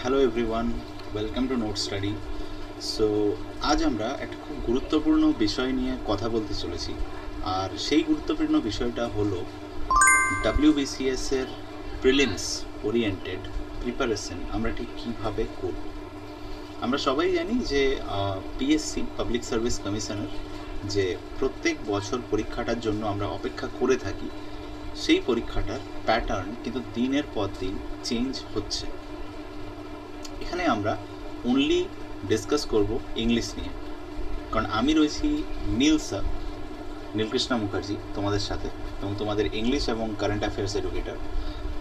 Hello everyone, welcome to note study. So আজ আমরা একটা খুব গুরুত্বপূর্ণ বিষয় নিয়ে কথা বলতে চলেছি। আর সেই গুরুত্বপূর্ণ বিষয়টা হলো ডাব্লিউবিসিএস এর প্রিলিমস ওরিয়েন্টেড প্রিপারেশন আমরা ঠিক কীভাবে করব। আমরা সবাই জানি যে পিএসসি পাবলিক সার্ভিস কমিশনের যে প্রত্যেক বছর পরীক্ষাটার জন্য আমরা অপেক্ষা করে থাকি, সেই পরীক্ষাটার প্যাটার্ন কিন্তু দিনের পর দিন চেঞ্জ হচ্ছে। এখানে আমরা অনলি ডিসকাস করব ইংলিশ নিয়ে, কারণ আমি রয়েছি নীলকৃষ্ণা মুখার্জি তোমাদের সাথে, এবং তোমাদের ইংলিশ এবং কারেন্ট অ্যাফেয়ার্স এডুকেটর।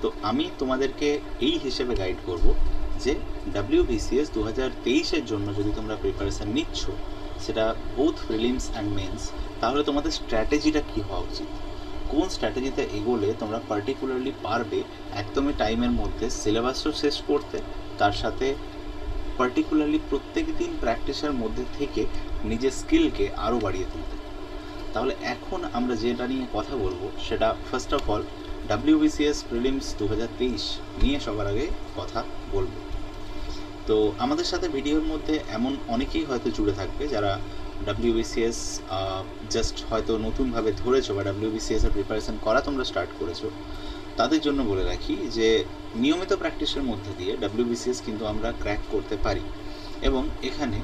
তো আমি তোমাদেরকে এই হিসেবে গাইড করব যে ডাব্লিউবিসিএস 2023-এর জন্য যদি তোমরা প্রিপারেশান নিচ্ছ, সেটা বোথ প্রিলিমস অ্যান্ড মেন্স, তাহলে তোমাদের স্ট্র্যাটেজিটা কী হওয়া উচিত, কোন স্ট্র্যাটেজিতে এগোলে তোমরা পার্টিকুলারলি পারবে একদমই টাইমের মধ্যে সিলেবাসও শেষ করতে, তার সাথে পার্টিকুলারলি প্রত্যেক দিন প্র্যাকটিসের মধ্যে থেকে নিজের স্কিলকে আরও বাড়িয়ে তুলতে। তাহলে এখন আমরা যেটা নিয়ে কথা বলবো সেটা first of all WBCS prelims 2023 নিয়ে সবার আগে কথা বলবো। তো আমাদের সাথে ভিডিওর মধ্যে এমন অনেকেই হয়তো জুড়ে থাকবে যারা ডাব্লিউবিসিএস জাস্ট হয়তো নতুনভাবে ধরেছো বা ডাব্লিউবিসিএস এর প্রিপারেশন করা তোমরা স্টার্ট করেছো। তাদের জন্য বলে রাখি যে নিয়মিত প্র্যাকটিসের মধ্যে দিয়ে ডাব্লিউবিসিএস কিন্তু আমরা ক্র্যাক করতে পারি, এবং এখানে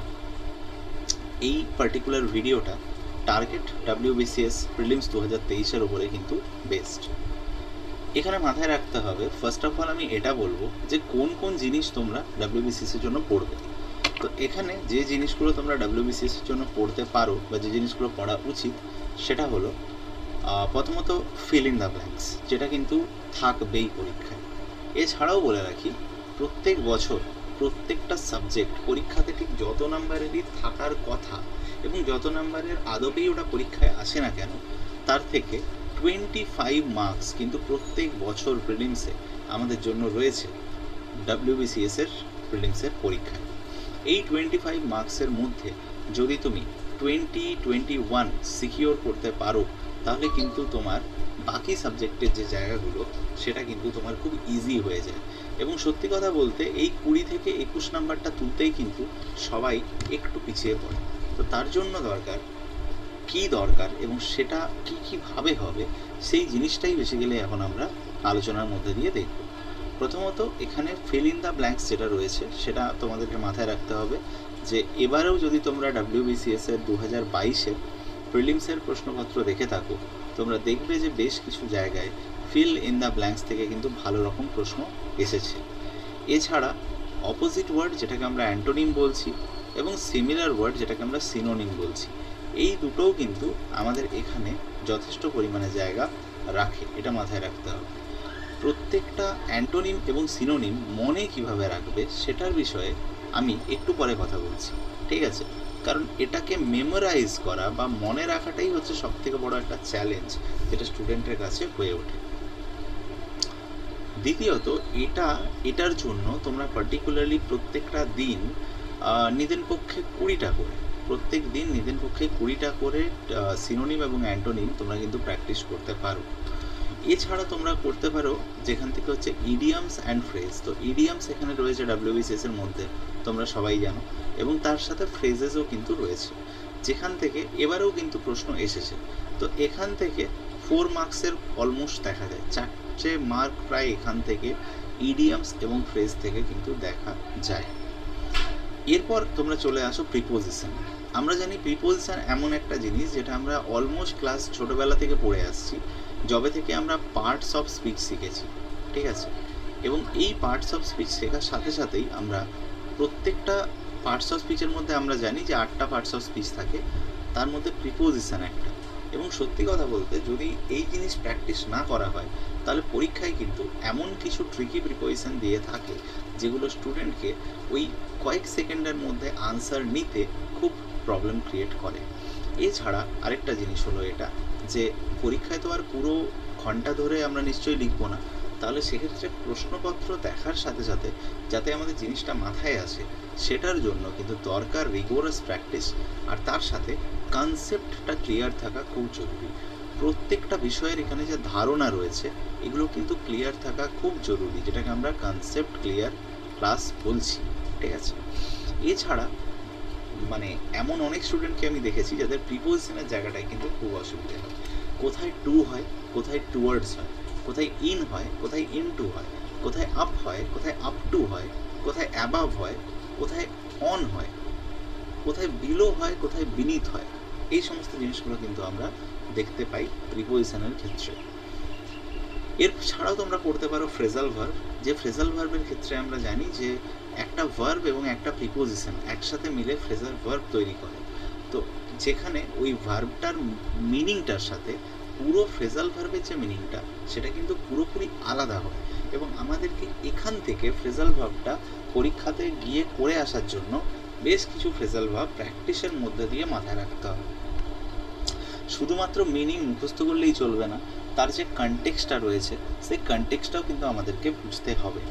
এই পার্টিকুলার ভিডিওটা টার্গেট ডাব্লিউবিসিএস প্রিলিমস 2023-এর ওপরে কিন্তু বেস্ট। এখানে মাথায় রাখতে হবে, ফার্স্ট অফ অল আমি এটা বলবো যে কোন কোন জিনিস তোমরা ডাব্লিউবিসিএস-এর জন্য পড়বে। তো এখানে যে জিনিসগুলো তোমরা ডাব্লিউবিসিএস-এর জন্য পড়তে পারো বা যে জিনিসগুলো পড়া উচিত সেটা হলো প্রথমত ফিল ইন দ্য ব্ল্যাঙ্কস, যেটা কিন্তু থাকবেই পরীক্ষায়। এছাড়াও বলে রাখি, প্রত্যেক বছর প্রত্যেকটা সাবজেক্ট পরীক্ষাতে ঠিক যত নাম্বারেরই থাকার কথা এবং যত নাম্বারের আদপেই ওটা পরীক্ষায় আসে না কেন, তার থেকে 25 মার্কস কিন্তু প্রত্যেক বছর প্রিলিমসে আমাদের জন্য রয়েছে ডাব্লিউবিসিএস-এর প্রিলিমসের পরীক্ষায়। এই 25 মার্কসের মধ্যে যদি তুমি 21 সিকিওর করতে পারো, তাহলে কিন্তু তোমার বাকি সাবজেক্টের যে জায়গাগুলো সেটা কিন্তু তোমার খুব ইজি হয়ে যায়। এবং সত্যি কথা বলতে এই 20 থেকে 21 নাম্বারটা তুলতেই কিন্তু সবাই একটু পিছিয়ে পড়ে। তো তার জন্য দরকার এবং সেটা কীভাবে হবে, সেই জিনিসটাই বেসিক্যালি এখন আমরা আলোচনার মধ্যে দিয়ে দেখব। প্রথমত এখানে ফিল ইন দ্য ব্ল্যাঙ্কস যেটা রয়েছে সেটা তোমাদেরকে মাথায় রাখতে হবে যে এবারেও যদি তোমরা ডাব্লিউবিসিএস-এর 2022-এর প্রিলিমসের প্রশ্নপত্র দেখে থাকো, তোমরা দেখবে যে বেশ কিছু জায়গায় ফিল ইন দ্য ব্ল্যাঙ্কস থেকে কিন্তু ভালো রকম প্রশ্ন এসেছে। এছাড়া অপোজিট ওয়ার্ড যেটাকে আমরা অ্যান্টোনিম বলছি এবং সিমিলার ওয়ার্ড যেটাকে আমরা সিনোনিম বলছি, এই দুটোও কিন্তু আমাদের এখানে যথেষ্ট পরিমাণে জায়গা রাখে, এটা মাথায় রাখতে হবে। প্রত্যেকটা অ্যান্টোনিম এবং সিনোনিম মনে কিভাবে রাখবে সেটার বিষয়ে আমি একটু পরে কথা বলছি, ঠিক আছে? কারণ এটাকে মেমোরাইজ করা বা মনে রাখাটাই হচ্ছে সবথেকে বড় একটা চ্যালেঞ্জ যেটা স্টুডেন্টের কাছে হয়ে ওঠে। দ্বিতীয়ত এটার জন্য তোমরা পার্টিকুলারলি প্রত্যেকটা দিন নিজের পক্ষে 20টা করে প্রত্যেক দিন নিজের পক্ষে 20টা করে সিনোনিম এবং অ্যান্টোনিম তোমরা কিন্তু প্র্যাকটিস করতে পারো। এছাড়া তোমরা করতে পারো যেখান থেকে হচ্ছে ইডিয়ামস অ্যান্ড ফ্রেজ। তো ইডিয়ামস এখানে রয়েছে ডাব্লিউবিসিএস-এর মধ্যে, তোমরা সবাই জানো, এবং তার সাথে ফ্রেজেসও কিন্তু রয়েছে, যেখান থেকে এবারেও কিন্তু প্রশ্ন এসেছে। তো এখান থেকে 4 মার্কসের অলমোস্ট দেখা যায়, 4টে মার্ক প্রায় এখান থেকে ইডিয়ামস এবং ফ্রেজ থেকে কিন্তু দেখা যায়। এরপর তোমরা চলে আসো প্রিপোজিশন। আমরা জানি প্রিপোজিশন এমন একটা জিনিস যেটা আমরা অলমোস্ট ক্লাস ছোটোবেলা থেকে পড়ে আসছি, যবে থেকে আমরা পার্টস অফ স্পিচ শিখেছি, ঠিক আছে? এবং এই পার্টস অফ স্পিচ শেখার সাথে সাথেই আমরা প্রত্যেকটা পার্টস অফ স্পিচের মধ্যে আমরা জানি যে 8টা পার্টস অফ স্পিচ থাকে, তার মধ্যে প্রিপোজিশন একটা। এবং সত্যি কথা বলতে যদি এই জিনিস প্র্যাকটিস না করা হয়, তাহলে পরীক্ষায় কিন্তু এমন কিছু ট্রিকি প্রিপোজিশন দিয়ে থাকে যেগুলো স্টুডেন্টকে ওই কয়েক সেকেন্ডের মধ্যে আনসার নিতে খুব প্রবলেম ক্রিয়েট করে। এছাড়া আরেকটা জিনিস হলো এটা যে পরীক্ষায় তো আর পুরো ঘন্টা ধরে আমরা নিশ্চয়ই লিখবো না, তাহলে সেক্ষেত্রে প্রশ্নপত্র দেখার সাথে সাথে যাতে আমাদের জিনিসটা মাথায় আসে, সেটার জন্য কিন্তু দরকার রিগোরাস প্র্যাকটিস, আর তার সাথে কনসেপ্টটা ক্লিয়ার থাকা খুব জরুরি। প্রত্যেকটা বিষয়ের এখানে যে ধারণা রয়েছে এগুলো কিন্তু ক্লিয়ার থাকা খুব জরুরি, যেটাকে আমরা কনসেপ্ট ক্লিয়ার ক্লাস বলছি, ঠিক আছে। এছাড়া মানে এমন অনেক স্টুডেন্টকে আমি দেখেছি যাদের প্রিপোজিশনের জায়গাটায় কিন্তু খুব অসুবিধা হয়। কোথায় টু হয়, কোথায় টুয়ার্ডস হয়, কোথায় ইন হয়, কোথায় ইন টু হয়, কোথায় আপ হয়, কোথায় আপ টু হয়, কোথায় অ্যাবাভ হয়, কোথায় অন হয়, কোথায় বিলো হয়, কোথায় বিনিথ হয়। এই সমস্ত জিনিসগুলো কিন্তু আমরা দেখতে পাই প্রিপোজিশনের ক্ষেত্রে। এর ছাড়াও তোমরা পড়তে পারো ফ্রেজাল ভার্ব, যে ফ্রেজাল ভার্বের ক্ষেত্রে আমরা জানি যে একটা ভার্ব এবং একটা প্রিপোজিশন একসাথে মিলে ফ্রেজাল ভার্ব তৈরি করে। তো যেখানে ওই ভার্বটার মিনিংটার সাথে পুরো ফ্রেজাল ভার্বের যে মিনিংটা সেটা কিন্তু পুরোপুরি আলাদা হয়, এবং আমাদেরকে এখান থেকে ফ্রেজাল ভার্বটা পরীক্ষাতে গিয়ে করে আসার জন্য বেশ কিছু ফ্রেজাল ভার্ব প্র্যাকটিসের মধ্যে দিয়ে মাথায় রাখতে হবে। শুধুমাত্র মিনিং মুখস্থ করলেই চলবে না, তার যে কনটেক্সটটা রয়েছে সেই কনটেক্সটটাও কিন্তু আমাদেরকে বুঝতে হবে।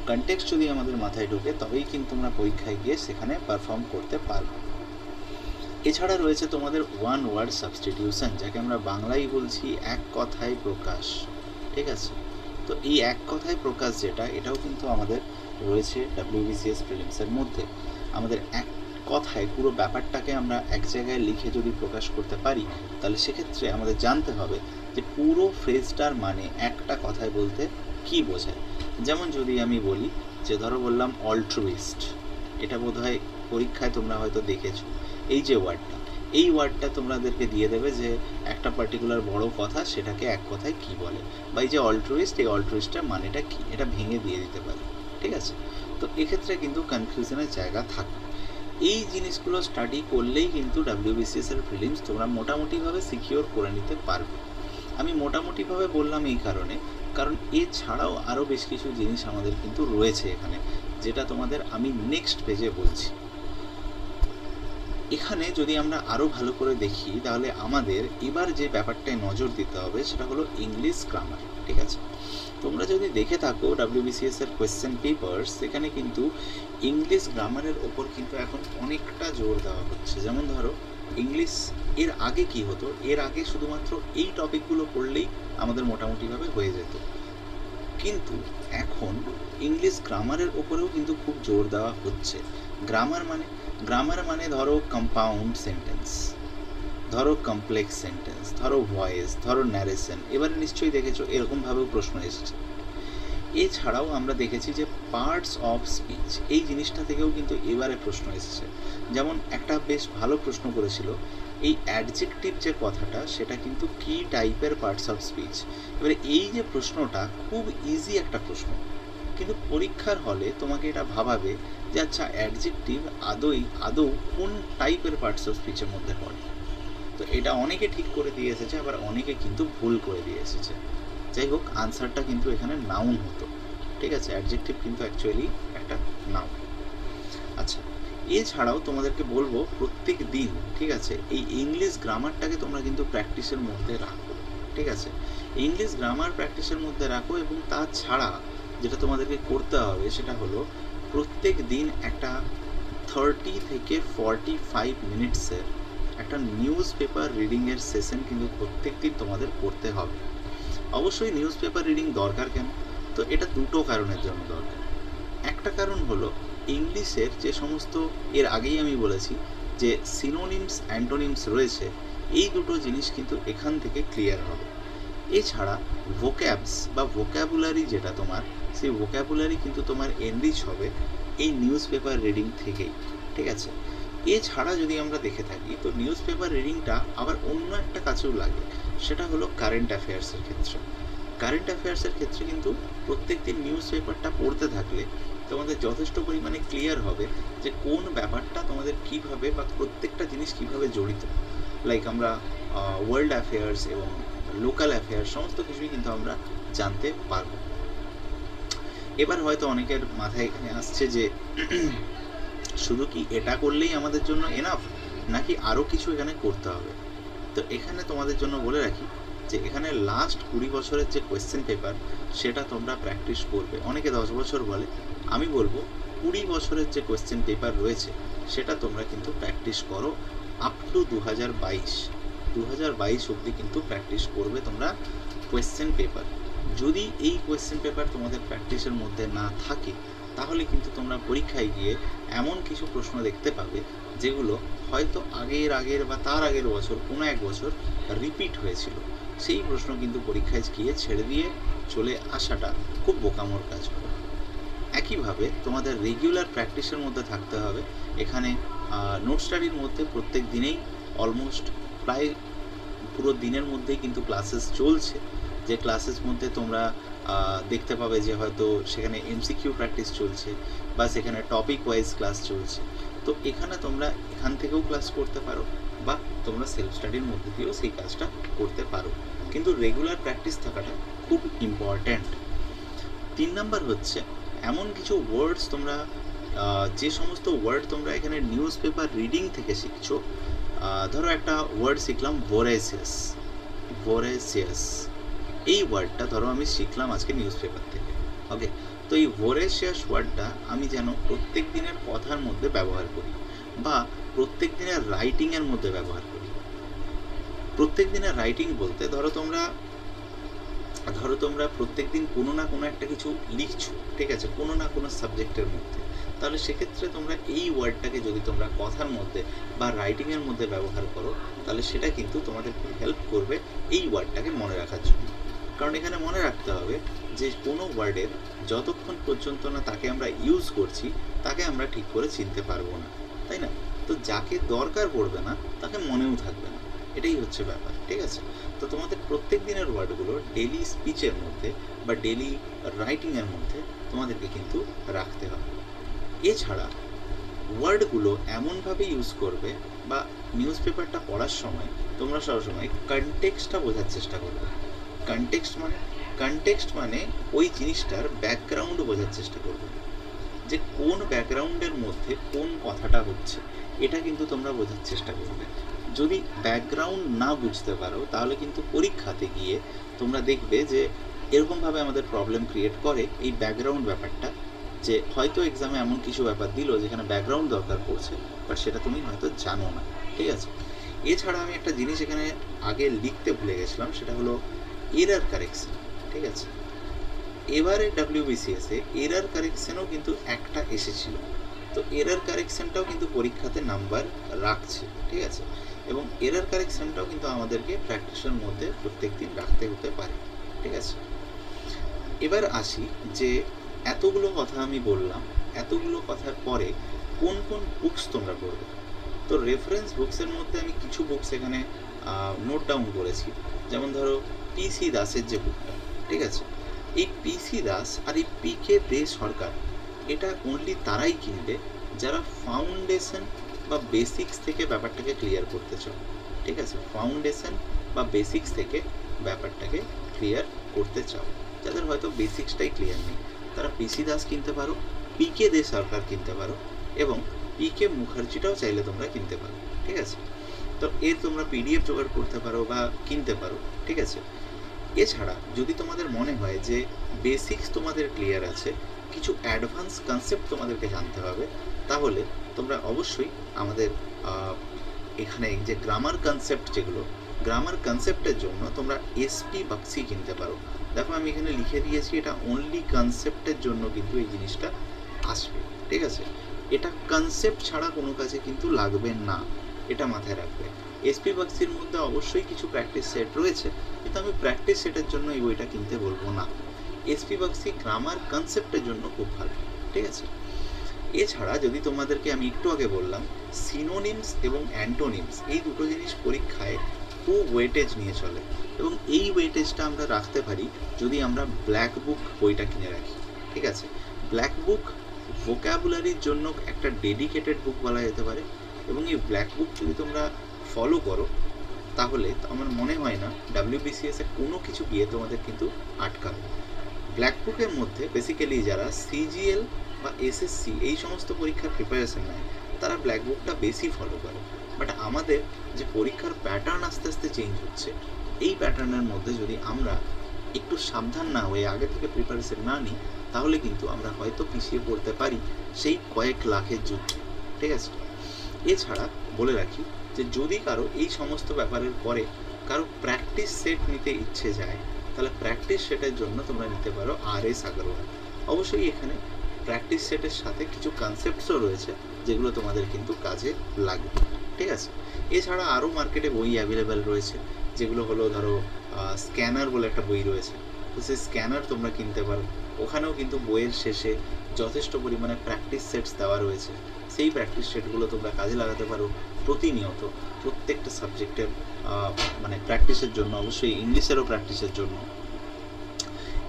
কনটেক্সট যদি আমাদের মাথায় ঢোকে তবেই কিন্তু আমরা পরীক্ষায় গিয়ে সেখানে পারফর্ম করতে পারব। এছাড়া রয়েছে তোমাদের ওয়ান ওয়ার্ড সাবস্টিটিউশন, যাকে আমরা বাংলায় বলছি এক কথায় প্রকাশ, ঠিক আছে। তো এই এক কথায় প্রকাশ যেটা, এটাও কিন্তু আমাদের রয়েছে WBCS প্রিলিমসের মধ্যে। আমাদের এক কথায় পুরো ব্যাপারটাকে আমরা এক জায়গায় লিখে যদি প্রকাশ করতে পারি, তাহলে সেক্ষেত্রে আমাদের জানতে হবে যে পুরো ফ্রেজটার মানে একটা কথায় বলতে কি বোঝায়। যেমন যদি আমি বলি যে ধরো বললাম অল্ট্রুইস্ট, এটা বোধহয় পরীক্ষায় তোমরা হয়তো দেখেছো। এই যে ওয়ার্ডটা, এই ওয়ার্ডটা তোমাদেরকে দিয়ে দেবে যে একটা পার্টিকুলার বড় কথা সেটাকে এক কথায় কি বলে, বা এই যে অল্ট্রুইস্ট, এই অল্ট্রুইস্টের মানেটা কি, এটা ভেঙে দিয়ে দিতে পারে, ঠিক আছে। তো এক্ষেত্রে কিন্তু কনফিউশনের জায়গা থাকে। এই জিনিসগুলো স্টাডি করলেই কিন্তু WBCS এর প্রিলিমস তোমরা মোটামুটিভাবে সিকিওর করে নিতে পারবে। আমি মোটামুটিভাবে বললাম এই কারণে, কারণ এছাড়াও আরও বেশ কিছু জিনিস আমাদের কিন্তু রয়েছে এখানে, যেটা তোমাদের আমি নেক্সট পেজে বলছি। এখানে যদি আমরা আরও ভালো করে দেখি তাহলে আমাদের এবার যে ব্যাপারটায় নজর দিতে হবে সেটা হলো ইংলিশ গ্রামার, ঠিক আছে। তোমরা যদি দেখে থাকো WBCS এর কোয়েশ্চেন পেপার, সেখানে কিন্তু ইংলিশ গ্রামারের ওপর কিন্তু এখন অনেকটা জোর দেওয়া হচ্ছে। যেমন ধরো ইংলিশ, এর আগে কি হতো, এর আগে শুধুমাত্র এই টপিকগুলো পড়লেই আমাদের মোটামুটিভাবে হয়ে যেত, কিন্তু এখন ইংলিশ গ্রামারের ওপরেও কিন্তু খুব জোর দেওয়া হচ্ছে। গ্রামার মানে ধরো কম্পাউন্ড সেন্টেন্স, ধরো কমপ্লেক্স সেন্টেন্স, ধরো ভয়েস, ধরো ন্যারেশন। এবারে নিশ্চয়ই দেখেছো এরকমভাবেও প্রশ্ন এসেছে। এছাড়াও আমরা দেখেছি যে পার্টস অফ স্পিচ, এই জিনিসটা থেকেও কিন্তু এবারে প্রশ্ন এসেছে। যেমন একটা বেশ ভালো প্রশ্ন করেছিল, এই অ্যাডজেক্টিভ যে কথাটা সেটা কিন্তু কি টাইপের পার্টস অফ স্পিচ। এবারে এই যে প্রশ্নটা খুব ইজি একটা প্রশ্ন, কিন্তু পরীক্ষার হলে তোমাকে এটা ভাবাবে যে আচ্ছা অ্যাডজেক্টিভ আদৌ কোন টাইপের পার্টস অফ স্পিচের মধ্যে পড়ে। তো এটা অনেকে ঠিক করে দিয়ে এসেছে, আবার অনেকে কিন্তু ভুল করে দিয়ে এসেছে। যাই হোক, আনসারটা কিন্তু এখানে নাউন হতো, ঠিক আছে। অ্যাডজেক্টিভ কিন্তু অ্যাকচুয়ালি একটা নাউন। আচ্ছা, এছাড়াও তোমাদেরকে বলবো প্রত্যেক দিন, ঠিক আছে, এই ইংলিশ গ্রামারটাকে তোমরা কিন্তু প্র্যাকটিসের মধ্যে রাখো, ঠিক আছে। ইংলিশ গ্রামার প্র্যাকটিসের মধ্যে রাখো, এবং তাছাড়া যেটা তোমাদেরকে করতে হবে সেটা হলো প্রত্যেক দিন একটা 30 থেকে 45 মিনিটসের একটা নিউজ পেপার রিডিংয়ের সেশন কিন্তু প্রত্যেক দিন তোমাদের করতে হবে। অবশ্যই নিউজ পেপার রিডিং দরকার কেন, তো এটা দুটো কারণের জন্য দরকার। একটা কারণ হলো ইংলিশের যে সমস্ত, এর আগেই আমি বলেছি যে সিনোনিমস অ্যান্টোনিমস রয়েছে, এই দুটো জিনিস কিন্তু এখান থেকে ক্লিয়ার হবে। এছাড়া ভোক্যাবস বা ভোক্যাবুলারি যেটা তোমার, সেই ভোক্যাবুলারি কিন্তু তোমার এনরিচ হবে এই নিউজ পেপার রিডিং থেকেই, ঠিক আছে। এছাড়া যদি আমরা দেখে থাকি তো নিউজ পেপার রিডিংটা আবার অন্য একটা কাছেও লাগে, সেটা হলো কারেন্ট অ্যাফেয়ার্সের ক্ষেত্রে। কারেন্ট অ্যাফেয়ার্সের ক্ষেত্রে কিন্তু প্রত্যেক দিন নিউজ পেপারটা পড়তে থাকলে তোমাদের যথেষ্ট পরিমাণে ক্লিয়ার হবে যে কোন ব্যাপারটা তোমাদের কীভাবে বা প্রত্যেকটা জিনিস কীভাবে জড়িত। লাইক আমরা ওয়ার্ল্ড অ্যাফেয়ার্স এবং লোকাল অ্যাফেয়ার্স সমস্ত কিছুই কিন্তু আমরা জানতে পারবো। এবার হয়তো অনেকের মাথায় এখানে আসছে যে শুধু কি এটা করলেই আমাদের জন্য এনাফ, নাকি আরও কিছু এখানে করতে হবে। তো এখানে তোমাদের জন্য বলে রাখি যে এখানে লাস্ট 20 বছরের যে কোয়েশ্চেন পেপার সেটা তোমরা প্র্যাকটিস করবে। অনেকে 10 বছর বলে, আমি বলবো 20 বছরের যে কোয়েশ্চেন পেপার রয়েছে সেটা তোমরা কিন্তু প্র্যাকটিস করো আপ টু 2022 অবধি কিন্তু প্র্যাকটিস করবে তোমরা কোয়েশ্চেন পেপার। যদি এই কোয়েশ্চেন পেপার তোমাদের প্র্যাকটিসের মধ্যে না থাকে তাহলে কিন্তু তোমরা পরীক্ষায় গিয়ে এমন কিছু প্রশ্ন দেখতে পাবে যেগুলো হয়তো আগের বা তার আগের বছর কোনো এক বছর রিপিট হয়েছিল। সেই প্রশ্ন কিন্তু পরীক্ষায় গিয়ে ছেড়ে দিয়ে চলে আসাটা খুব বোকামোর কাজ হবে। একইভাবে তোমাদের রেগুলার প্র্যাকটিসের মধ্যে থাকতে হবে। এখানে নোট স্টাডির মধ্যে প্রত্যেক দিনেই অলমোস্ট প্রায় পুরো দিনের মধ্যেই কিন্তু ক্লাসেস চলছে, যে ক্লাসেস মধ্যে তোমরা দেখতে পাবে যে হয়তো সেখানে এমসিকিউ প্র্যাকটিস চলছে বা সেখানে টপিক ওয়াইজ ক্লাস চলছে। তো এখানে তোমরা এখান থেকেও ক্লাস করতে পারো বা তোমরা সেলফ স্টাডির মধ্যে দিয়েও সেই কাজটা করতে পারো, কিন্তু রেগুলার প্র্যাকটিস থাকাটা খুব ইম্পর্ট্যান্ট। 3 নাম্বার হচ্ছে এমন কিছু ওয়ার্ডস তোমরা যে সমস্ত ওয়ার্ড তোমরা এখানে নিউজ পেপার রিডিং থেকে শিখছো। ধরো একটা ওয়ার্ড শিখলাম ভোরেসিয়াস, এই ওয়ার্ডটা ধরো আমি শিখলাম আজকে নিউজ পেপার থেকে। ওকে, তো এই ভোরেসিয়াস ওয়ার্ডটা আমি যেন প্রত্যেক দিনের কথার মধ্যে ব্যবহার করি বা প্রত্যেক দিনের রাইটিংয়ের মধ্যে ব্যবহার করি। প্রত্যেক দিনের রাইটিং বলতে ধরো তোমরা প্রত্যেক দিন কোনো না কোনো একটা কিছু লিখছো, ঠিক আছে, কোনো না কোনো সাবজেক্টের মধ্যে, তাহলে সেক্ষেত্রে তোমরা এই ওয়ার্ডটাকে যদি তোমরা কথার মধ্যে বা রাইটিংয়ের মধ্যে ব্যবহার করো, তাহলে সেটা কিন্তু তোমাদেরকে হেল্প করবে এই ওয়ার্ডটাকে মনে রাখার জন্য। কারণ এখানে মনে রাখতে হবে যে কোনো ওয়ার্ডের যতক্ষণ পর্যন্ত না তাকে আমরা ইউজ করছি তাকে আমরা ঠিক করে চিনতে পারবো না, তাই না? তো যাকে দরকার পড়বে না তাকে মনেও থাকবে না, এটাই হচ্ছে ব্যাপার, ঠিক আছে? তো তোমাদের প্রত্যেক দিনের ওয়ার্ডগুলো ডেলি স্পিচের মধ্যে বা ডেলি রাইটিংয়ের মধ্যে তোমাদেরকে কিন্তু রাখতে হবে। এছাড়া ওয়ার্ডগুলো এমনভাবে ইউজ করবে বা নিউজ পেপারটা পড়ার সময় তোমরা সবসময় কনটেক্সটটা বোঝার চেষ্টা করবে। কনটেক্সট মানে ওই জিনিসটার ব্যাকগ্রাউন্ড বোঝার চেষ্টা করবে, যে কোন ব্যাকগ্রাউন্ডের মধ্যে কোন কথাটা হচ্ছে, এটা কিন্তু তোমরা বোঝার চেষ্টা করবে। যদি ব্যাকগ্রাউন্ড না বুঝতে পারো তাহলে কিন্তু পরীক্ষাতে গিয়ে তোমরা দেখবে যে এরকমভাবে আমাদের প্রবলেম ক্রিয়েট করে এই ব্যাকগ্রাউন্ড ব্যাপারটা, যে হয়তো এক্সামে এমন কিছু ব্যাপার দিল যেখানে ব্যাকগ্রাউন্ড দরকার পড়ছে বাট সেটা তুমি হয়তো জানো না, ঠিক আছে? এছাড়া আমি একটা জিনিস এখানে আগে লিখতে ভুলে গেছিলাম, সেটা হলো এরার কারেকশন, ঠিক আছে? এবারে WBCS-এ এরার কারেকশনও কিন্তু একটা এসেছিল, তো এরার কারেকশনটাও কিন্তু পরীক্ষাতে নাম্বার রাখছে, ঠিক আছে? এবং এরার কারেকশনটাও কিন্তু আমাদেরকে প্র্যাকটিসের মধ্যে প্রত্যেক দিন রাখতে হতে পারে, ঠিক আছে? এবার আসি যে এতগুলো কথা আমি বললাম, এতগুলো কথার পরে কোন কোন বুকস তোমরা পড়বে। তো রেফারেন্স বুকসের মধ্যে আমি কিছু বুকস এখানে নোট ডাউন করেছি, যেমন ধরো PC দাসের যে বুকটা, ঠিক আছে? এই PC দাস আর এই PK দে সরকার, এটা অনলি তারাই কিনবে যারা ফাউন্ডেশন বা বেসিক্স থেকে ব্যাপারটাকে ক্লিয়ার করতে চাও, ঠিক আছে? ফাউন্ডেশন বা বেসিক্স থেকে ব্যাপারটাকে ক্লিয়ার করতে চাও। যাদের হয়তো বেসিক্সটাই ক্লিয়ার নেই তারা PC দাস কিনতে পারো, PK দে সরকার কিনতে পারো এবং PK মুখার্জিটাও চাইলে তোমরা কিনতে পারো, ঠিক আছে? তো এর তোমরা PDF জোগাড় করতে পারো বা কিনতে পারো, ঠিক আছে? এছাড়া যদি তোমাদের মনে হয় যে বেসিক্স তোমাদের ক্লিয়ার আছে, কিছু অ্যাডভান্স কনসেপ্ট তোমাদেরকে জানতে হবে, তাহলে তোমরা অবশ্যই আমাদের এখানে যে গ্রামার কনসেপ্ট, যেগুলো গ্রামার কনসেপ্টের জন্য তোমরা SP বাক্সি কিনতে পারো। দেখো আমি এখানে লিখে দিয়েছি, এটা অনলি কনসেপ্টের জন্য কিন্তু এই জিনিসটা আসবে, ঠিক আছে? এটা কনসেপ্ট ছাড়া কোনো কাজে কিন্তু লাগবে না, এটা মাথায় রাখবে। SP বাক্সির মধ্যে অবশ্যই কিছু প্র্যাকটিস সেট রয়েছে, কিন্তু আমি প্র্যাকটিস সেটের জন্য এই বইটা কিনতে বলবো না। SP বাক্সি গ্রামার কনসেপ্টের জন্য খুব ভালো, ঠিক আছে? এছাড়া যদি তোমাদেরকে আমি একটু আগে বললাম সিনোনিমস এবং অ্যান্টোনিমস, এই দুটো জিনিস পরীক্ষায় খুব ওয়েটেজ নিয়ে চলে, এবং এই ওয়েটেজটা আমরা রাখতে পারি যদি আমরা ব্ল্যাক বুক বইটা কিনে রাখি, ঠিক আছে? ব্ল্যাক বুক ভোক্যাবুলারির জন্য একটা ডেডিকেটেড বুক বলা যেতে পারে, এবং এই ব্ল্যাক বুক যদি তোমরা ফলো করো তাহলে আমার মনে হয় না WBCS-এ কোনো কিছু গিয়ে তোমাদের কিন্তু আটকাবে। ব্ল্যাক বুকের মধ্যে বেসিক্যালি যারা CGL বা SSC এই সমস্ত পরীক্ষার প্রিপারেশন নেয় তারা ব্ল্যাক বুকটা বেশি ফলো করে, বাট আমাদের যে পরীক্ষার প্যাটার্ন আস্তে আস্তে চেঞ্জ হচ্ছে, এই প্যাটার্নের মধ্যে যদি আমরা একটু সাবধান না হয়ে আগে থেকে প্রিপারেশন না নিই তাহলে কিন্তু আমরা হয়তো পিছিয়ে পড়তে পারি সেই কয়েক লাখের যুদ্ধে, ঠিক আছে? এছাড়া বলে রাখি যে যদি কারো এই সমস্ত ব্যাপারের পরে কারো প্র্যাকটিস সেট নিতে ইচ্ছে যায় তাহলে প্র্যাকটিস সেটের জন্য তোমরা নিতে পারো RS আগরওয়াল। অবশ্যই এখানে প্র্যাকটিস সেটের সাথে কিছু কনসেপ্টসও রয়েছে যেগুলো তোমাদের কিন্তু কাজে লাগবে, ঠিক আছে। এছাড়া আরও মার্কেটে বই অ্যাভেলেবেল রয়েছে, যেগুলো হলো ধরো স্ক্যানার বলে একটা বই রয়েছে, তো সেই স্ক্যানার তোমরা কিনতে পারো। ওখানেও কিন্তু বইয়ের শেষে যথেষ্ট পরিমাণে প্র্যাকটিস সেটস দেওয়া রয়েছে, সেই প্র্যাকটিস সেটগুলো তোমরা কাজে লাগাতে পারো প্রতিনিয়ত প্রত্যেকটা সাবজেক্টের মানে প্র্যাকটিসের জন্য, অবশ্যই ইংলিশেরও প্র্যাকটিসের জন্য।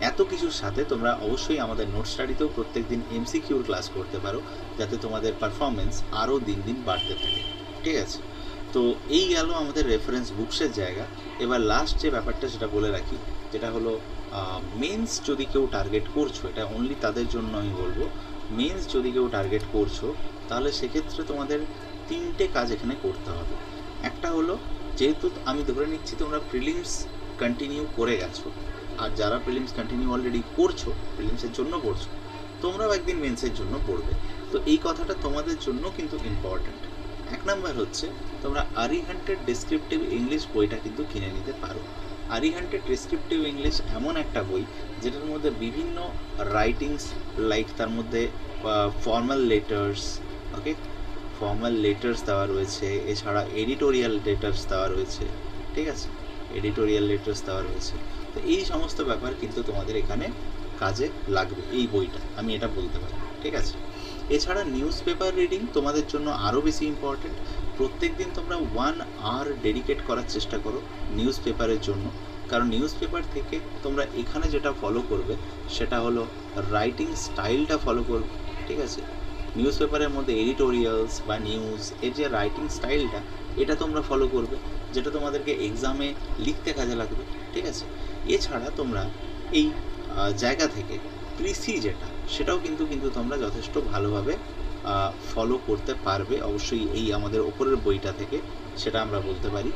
এত কিছুর সাথে তোমরা অবশ্যই আমাদের নোট স্টাডিতেও প্রত্যেক দিন এমসিকিউর ক্লাস করতে পারো, যাতে তোমাদের পারফরমেন্স আরও দিন দিন বাড়তে থাকে, ঠিক আছে। তো এই গেল আমাদের রেফারেন্স বুকসের জায়গা। এবার লাস্ট যে ব্যাপারটা সেটা বলে রাখি, যেটা হলো মেন্স যদি কেউ টার্গেট করছো, এটা অনলি তাদের জন্য আমি বলবো, মেন্স যদি কেউ টার্গেট করছো তাহলে সেক্ষেত্রে তোমাদের 3টে কাজ এখানে করতে হবে। একটা হলো, যেহেতু আমি ধরে নিচ্ছি তোমরা প্রিলিমস কন্টিনিউ করে গেছো, আর যারা প্রিলিমস কন্টিনিউ অলরেডি করছো, প্রিলিমসের জন্য পড়ছো, তোমরাও একদিন মেন্সের জন্য পড়বে, তো এই কথাটা তোমাদের জন্য কিন্তু ইম্পর্ট্যান্ট। 1 নাম্বার হচ্ছে, তোমরা আরিহান্টের ডেসক্রিপটিভ ইংলিশ বইটা কিন্তু কিনে নিতে পারো। আরিহান্টের ডেসক্রিপটিভ ইংলিশ এমন একটা বই যেটার মধ্যে বিভিন্ন রাইটিংস, লাইক তার মধ্যে ফর্মাল লেটার্স, ওকে, ফর্মাল লেটার্স দেওয়া রয়েছে, এছাড়া এডিটোরিয়াল লেটার্স দেওয়া রয়েছে, ঠিক আছে, এডিটোরিয়াল লেটার্স দেওয়া রয়েছে। তো এই সমস্ত ব্যাপার কিন্তু তোমাদের এখানে কাজে লাগবে এই বইটা, আমি এটা বলতে পারি, ঠিক আছে। এছাড়া নিউজ পেপার রিডিং তোমাদের জন্য আরও বেশি ইম্পর্টেন্ট। প্রত্যেক দিন তোমরা 1 আওয়ার ডেডিকেট করার চেষ্টা করো নিউজ পেপারের জন্য, কারণ নিউজ পেপার থেকে তোমরা এখানে যেটা ফলো করবে সেটা হলো রাইটিং স্টাইলটা ফলো করবে, ঠিক আছে। নিউজ পেপারের মধ্যে এডিটোরিয়ালস বা নিউজ, এর যে রাইটিং স্টাইলটা, এটা তোমরা ফলো করবে, যেটা তোমাদেরকে এক্সামে লিখতে কাজে লাগবে, ঠিক আছে। এছাড়া তোমরা এই জায়গা থেকে প্রিসি যেটা, সেটাও কিন্তু তোমরা যথেষ্ট ভালোভাবে ফলো করতে পারবে, অবশ্যই এই আমাদের ওপরের বইটা থেকে, সেটা আমরা বলতে পারি।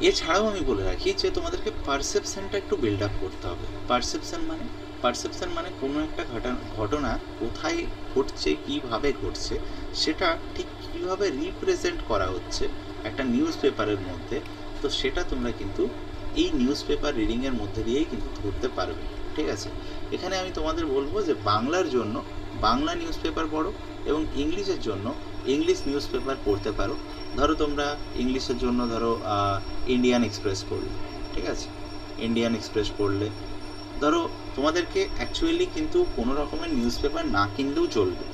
এছাড়াও আমি বলে রাখি যে তোমাদেরকে পারসেপশনটা একটু বিল্ড আপ করতে হবে। পারসেপশন মানে কোনো একটা ঘটনা কোথায় ঘটছে, কীভাবে ঘটছে, সেটা ঠিক কীভাবে রিপ্রেজেন্ট করা হচ্ছে একটা নিউজ পেপারের মধ্যে, তো সেটা তোমরা কিন্তু এই নিউজ পেপার রিডিংয়ের মধ্যে দিয়েই কিন্তু ধরতে পারবে, ঠিক আছে। এখানে আমি তোমাদের বলবো যে বাংলার জন্য বাংলা নিউজ পেপার পড়ো, এবং ইংলিশের জন্য ইংলিশ নিউজ পেপার পড়তে পারো। ধরো তোমরা ইংলিশের জন্য ধরো ইন্ডিয়ান এক্সপ্রেস পড়লে, ঠিক আছে, ইন্ডিয়ান এক্সপ্রেস পড়লে, ধরো তোমাদেরকে অ্যাকচুয়ালি কিন্তু কোনো রকমের নিউজ পেপার না কিনলেও চলবে।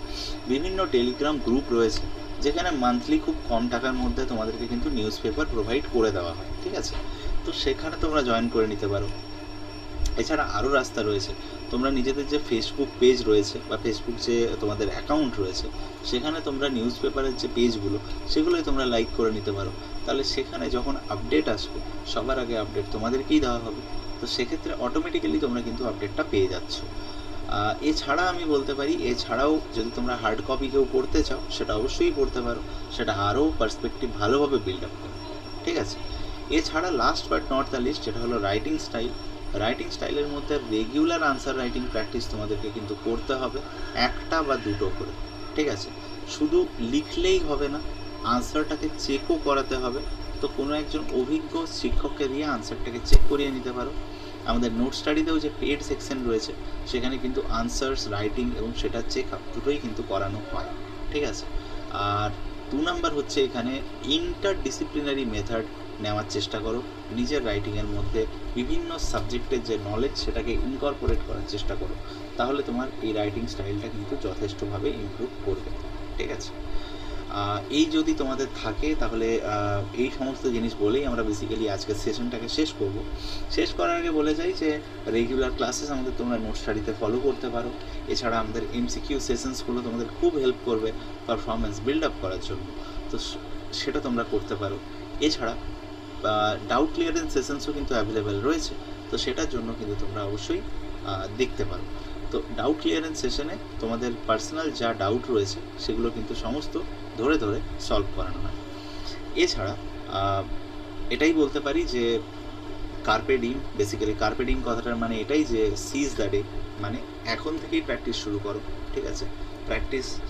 বিভিন্ন টেলিগ্রাম গ্রুপ রয়েছে যেখানে মান্থলি খুব কম টাকার মধ্যে তোমাদেরকে কিন্তু নিউজ পেপার প্রোভাইড করে দেওয়া হয়, ঠিক আছে, তো সেখানে তোমরা জয়েন করে নিতে পারো। এছাড়া আরও রাস্তা রয়েছে, তোমরা নিজেদের যে ফেসবুক পেজ রয়েছে বা ফেসবুক যে তোমাদের অ্যাকাউন্ট রয়েছে, সেখানে তোমরা নিউজ পেপারের যে পেজগুলো, সেগুলোই তোমরা লাইক করে নিতে পারো। তাহলে সেখানে যখন আপডেট আসবে, সবার আগে আপডেট তোমাদেরকেই দেওয়া হবে, তো সেক্ষেত্রে অটোমেটিক্যালি তোমরা কিন্তু আপডেটটা পেয়ে যাচ্ছ। এছাড়া আমি বলতে পারি, এছাড়াও যদি তোমরা হার্ড কপি কেউ পড়তে চাও, সেটা অবশ্যই পড়তে পারো, সেটা আরও পার্সপেক্টিভ ভালোভাবে বিল্ড আপ করে, ঠিক আছে। এছাড়া last but not the least, যেটা হলো রাইটিং স্টাইল। রাইটিং স্টাইলের মধ্যে রেগুলার আনসার রাইটিং প্র্যাকটিস তোমাদেরকে কিন্তু করতে হবে, 1টা বা 2টো করে, ঠিক আছে। শুধু লিখলেই হবে না, আনসারটাকে চেকও করাতে হবে। তো কোনো একজন অভিজ্ঞ শিক্ষককে দিয়ে আনসারটাকে চেক করিয়ে নিতে পারো। আমাদের নোট স্টাডিতেও যে পেড সেকশন রয়েছে, সেখানে কিন্তু আনসার্স রাইটিং এবং সেটা চেক আপ দুটোই কিন্তু করানো হয়, ঠিক আছে। আর 2 নাম্বার হচ্ছে, এখানে ইন্টারডিসিপ্লিনারি মেথড নেওয়ার চেষ্টা করো, নিজের রাইটিংয়ের মধ্যে বিভিন্ন সাবজেক্টের যে নলেজ, সেটাকে ইনকর্পোরেট করার চেষ্টা করো, তাহলে তোমার এই রাইটিং স্টাইলটা কিন্তু যথেষ্টভাবে ইমপ্রুভ করবে, ঠিক আছে। এই যদি তোমাদের থাকে, তাহলে এই সমস্ত জিনিস বলেই আমরা বেসিক্যালি আজকের সেশনটাকে শেষ করব। শেষ করার আগে বলে যাই যে রেগুলার ক্লাসেস আমাদের তোমরা নোট স্টাডিতে ফলো করতে পারো। এছাড়া আমাদের এমসিকিউ সেশনসগুলো তোমাদের খুব হেল্প করবে পারফরমেন্স বিল্ড আপ করার জন্য, তো সেটা তোমরা করতে পারো। এছাড়া ডাউট ক্লিয়ারেন্স সেশনসও কিন্তু অ্যাভেলেবেল রয়েছে, তো সেটার জন্য কিন্তু তোমরা অবশ্যই দেখতে পারো। তো ডাউট ক্লিয়ারেন্স সেশনে তোমাদের পার্সোনাল যা ডাউট রয়েছে, সেগুলো কিন্তু সমস্ত ধরে ধরে সলভ করানো হয়। এছাড়া এটাই বলতে পারি যে কার্পে ডিম, বেসিক্যালি কার্পে ডিম কথাটার মানে এটাই যে সিজ দ্য ডে, মানে এখন থেকেই প্র্যাকটিস শুরু করো, ঠিক আছে।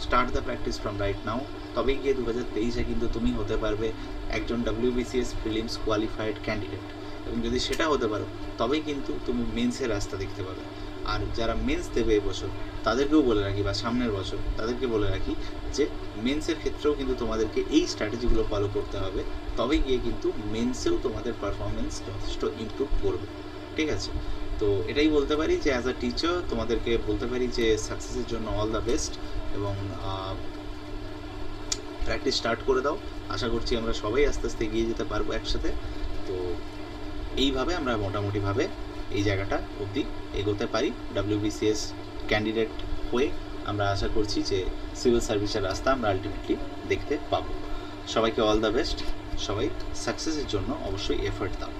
Start the practice from right now, তবেই গিয়ে 2023-এ কিন্তু তুমি হতে পারবে একজন WBCS প্রিলিমস কোয়ালিফাইড ক্যান্ডিডেট, এবং যদি সেটা হতে পারো, তবেই কিন্তু তুমি মেন্সের রাস্তা দেখতে পাবে। আর যারা মেন্স দেবে এবছর তাদেরকেও বলে রাখি, বা সামনের বছর তাদেরকে বলে রাখি যে মেন্সের ক্ষেত্রেও কিন্তু তোমাদেরকে এই স্ট্র্যাটেজিগুলো ফলো করতে হবে, তবে গিয়ে কিন্তু মেন্সেও তোমাদের পারফরমেন্স যথেষ্ট ইমপ্রুভ করবে। ঠিক আছে, তো এটাই বলতে পারি যে অ্যাজ আ টিচার তোমাদেরকে বলতে পারি যে সাকসেসের জন্য অল দ্য বেস্ট, এবং প্র্যাকটিস স্টার্ট করে দাও। আশা করছি আমরা সবাই আস্তে আস্তে এগিয়ে যেতে পারবো একসাথে। তো এইভাবে আমরা মোটামুটিভাবে এই জায়গাটা অবধি এগোতে পারি। WBCS ক্যান্ডিডেট হয়ে আমরা আশা করছি যে সিভিল সার্ভিসের রাস্তা আমরা আলটিমেটলি দেখতে পাবো। সবাইকে অল দ্য বেস্ট, সবাই সাকসেসের জন্য অবশ্যই এফোর্ট দাও।